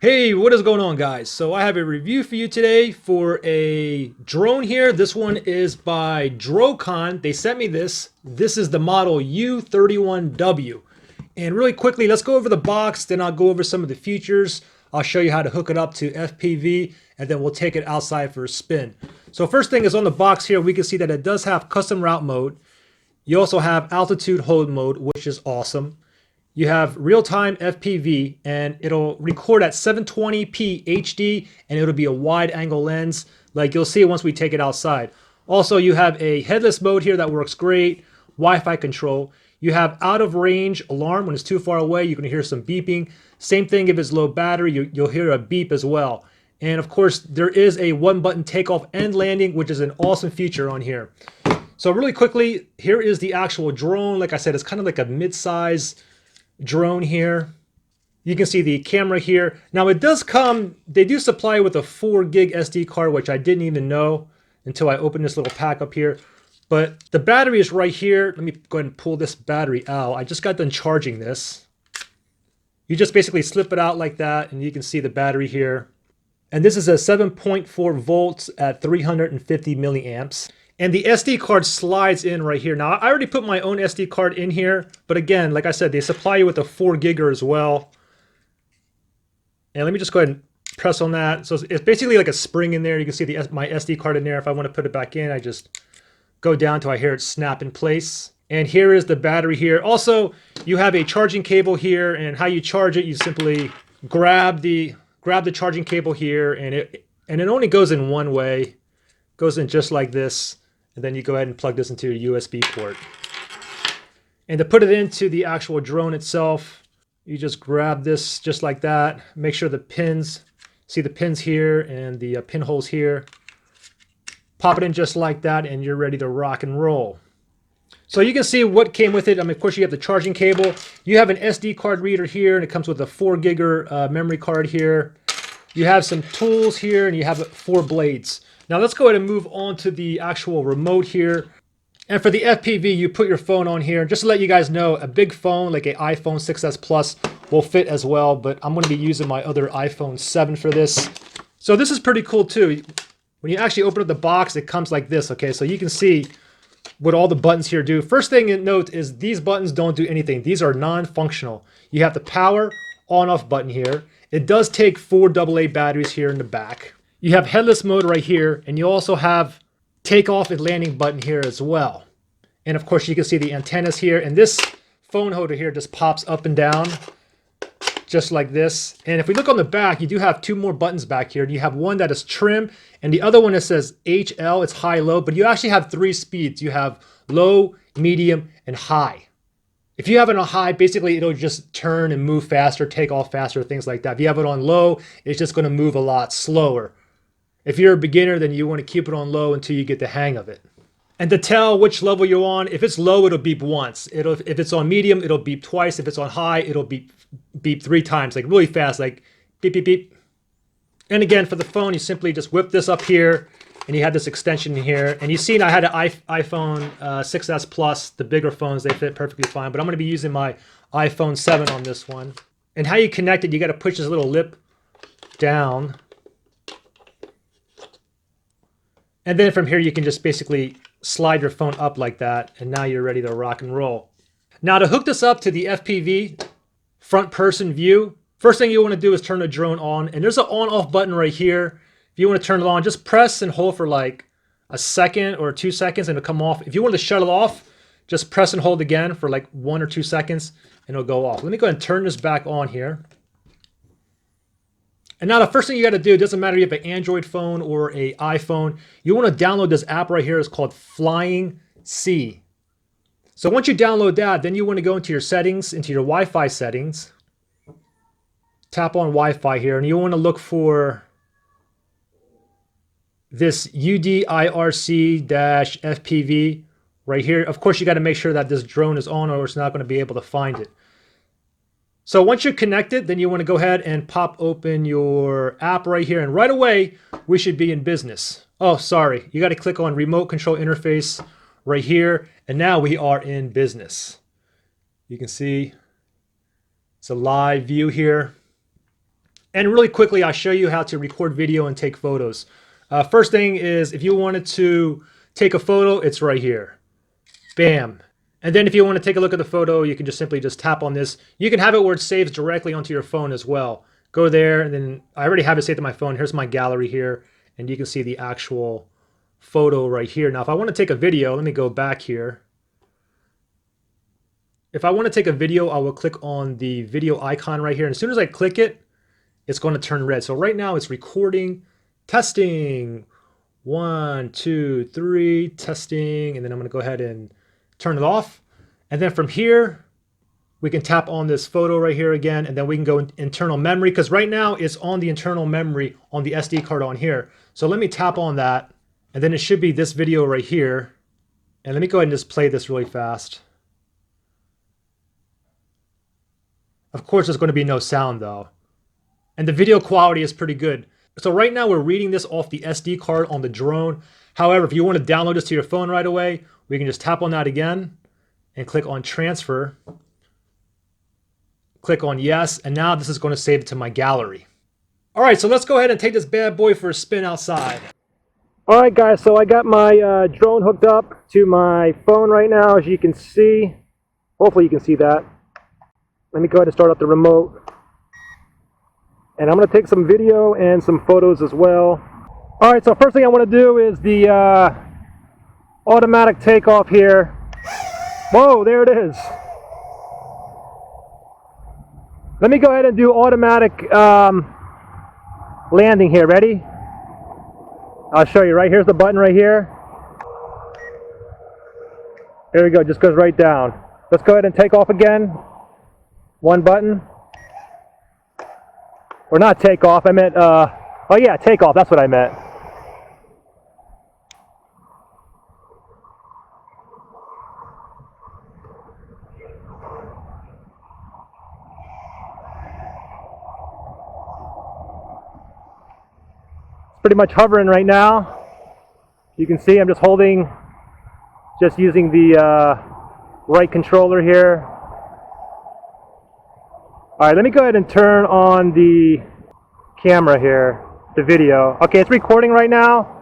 Hey, what is going on, guys? So I have a review for you today for a drone here. This one is by Drocon. They sent me this. This is the model U31W. And really quickly, let's go over the box, then I'll go over some of the features. I'll show you how to hook it up to FPV, and then we'll take it outside for a spin. So first thing is on the box here, we can see that it does have custom route mode. You also have altitude hold mode, which is awesome. You have real-time FPV, and it'll record at 720p HD, and it'll be a wide-angle lens, like you'll see once we take it outside. Also, you have a headless mode here that works great, Wi-Fi control. You have out-of-range alarm when it's too far away. You can hear some beeping. Same thing if it's low battery, you'll hear a beep as well. And of course, there is a one-button takeoff and landing, which is an awesome feature on here. So really quickly, here is the actual drone. Like I said, it's kind of like a mid-size drone here. You can see the camera here. Now it does come, they do supply with a 4 gig SD card, which I didn't even know until I opened this little pack up here. But the battery is right here. Let me go ahead and pull this battery out. I just got done charging this. You just basically slip it out like that, and you can see the battery here. And this is a 7.4 volts at 350 milliamps. And the SD card slides in right here. Now, I already put my own SD card in here, but again, like I said, they supply you with a 4 gigger as well. And let me just go ahead and press on that. So it's basically like a spring in there. You can see my SD card in there. If I want to put it back in, I just go down till I hear it snap in place. And here is the battery here. Also, you have a charging cable here, and how you charge it, you simply grab the charging cable here, and it only goes in one way. Goes in just like this. And then you go ahead and plug this into your USB port. And to put it into the actual drone itself, you just grab this just like that. Make sure the pins, see the pins here and the pinholes here. Pop it in just like that, and you're ready to rock and roll. So you can see what came with it. I mean, of course, you have the charging cable. You have an SD card reader here, and it comes with a 4 gigger memory card here. You have some tools here, and you have 4 blades. Now let's go ahead and move on to the actual remote here. And for the FPV, you put your phone on here. Just to let you guys know, a big phone like an iPhone 6s Plus will fit as well, but I'm going to be using my other iPhone 7 for this. So this is pretty cool too. When you actually open up the box, it comes like this, okay? So you can see what all the buttons here do. First thing to note is these buttons don't do anything. These are non-functional. You have the power on-off button here. It does take 4 AA batteries here in the back. You have headless mode right here, and you also have takeoff and landing button here as well. And of course, you can see the antennas here, and this phone holder here just pops up and down just like this. And if we look on the back, you do have 2 more buttons back here. You have one that is trim, and the other one that says HL, it's high, low, but you actually have 3 speeds. You have low, medium, and high. If you have it on high, basically it'll just turn and move faster, take off faster, things like that. If you have it on low, it's just gonna move a lot slower. If you're a beginner, then you want to keep it on low until you get the hang of it. And to tell which level you're on, if it's low, it'll beep once. If it's on medium, it'll beep twice. If it's on high, it'll beep 3 times, like really fast, like beep, beep, beep. And again, for the phone, you simply just whip this up here, and you have this extension here. And you've seen I had an iPhone 6s Plus, the bigger phones, they fit perfectly fine. But I'm going to be using my iPhone 7 on this one. And how you connect it, you got to push this little lip down. And then from here, you can just basically slide your phone up like that, and now you're ready to rock and roll. Now to hook this up to the FPV front person view, first thing you want to do is turn the drone on, and there's an on-off button right here. If you want to turn it on, just press and hold for like a second or 2 seconds and it'll come off. If you want to shut it off, just press and hold again for like 1 or 2 seconds and it'll go off. Let me go ahead and turn this back on here. And now the first thing you got to do, it doesn't matter if you have an Android phone or an iPhone, you want to download this app right here. It's called Flying C. So once you download that, then you want to go into your settings, into your Wi-Fi settings. Tap on Wi-Fi here, and you want to look for this UDIRC-FPV right here. Of course, you got to make sure that this drone is on or it's not going to be able to find it. So once you're connected, then you want to go ahead and pop open your app right here. And right away, we should be in business. Oh, sorry. You got to click on Remote Control Interface right here. And now we are in business. You can see it's a live view here. And really quickly, I'll show you how to record video and take photos. First thing is, if you wanted to take a photo, it's right here. Bam. And then if you want to take a look at the photo, you can just simply tap on this. You can have it where it saves directly onto your phone as well. Go there, and then I already have it saved to my phone. Here's my gallery here, and you can see the actual photo right here. Now, if I want to take a video, let me go back here. If I want to take a video, I will click on the video icon right here. And as soon as I click it, it's going to turn red. So right now it's recording, testing, 1, 2, 3, testing, and then I'm going to go ahead and turn it off. And then from here, we can tap on this photo right here again, and then we can go in internal memory, because right now it's on the internal memory on the SD card on here. So let me tap on that, and then it should be this video right here. And let me go ahead and just play this really fast. Of course, there's going to be no sound though. And the video quality is pretty good. So right now we're reading this off the SD card on the drone. However, if you want to download this to your phone right away, we can just tap on that again and click on transfer. Click on yes, and now this is going to save it to my gallery. All right, so let's go ahead and take this bad boy for a spin outside. All right, guys, so I got my drone hooked up to my phone right now, as you can see. Hopefully you can see that. Let me go ahead and start up the remote. And I'm going to take some video and some photos as well. All right, so first thing I want to do is the automatic takeoff here. Whoa, there it is. Let me go ahead and do automatic landing here. Ready? I'll show you. Right here's the button right here. There we go. Just goes right down. Let's go ahead and take off again. One button. Or not take off. I meant. Oh yeah, take off. That's what I meant. Pretty much hovering right now. You can see I'm just holding, just using the right controller here. All right, let me go ahead and turn on the camera here, the video. Okay, it's recording right now.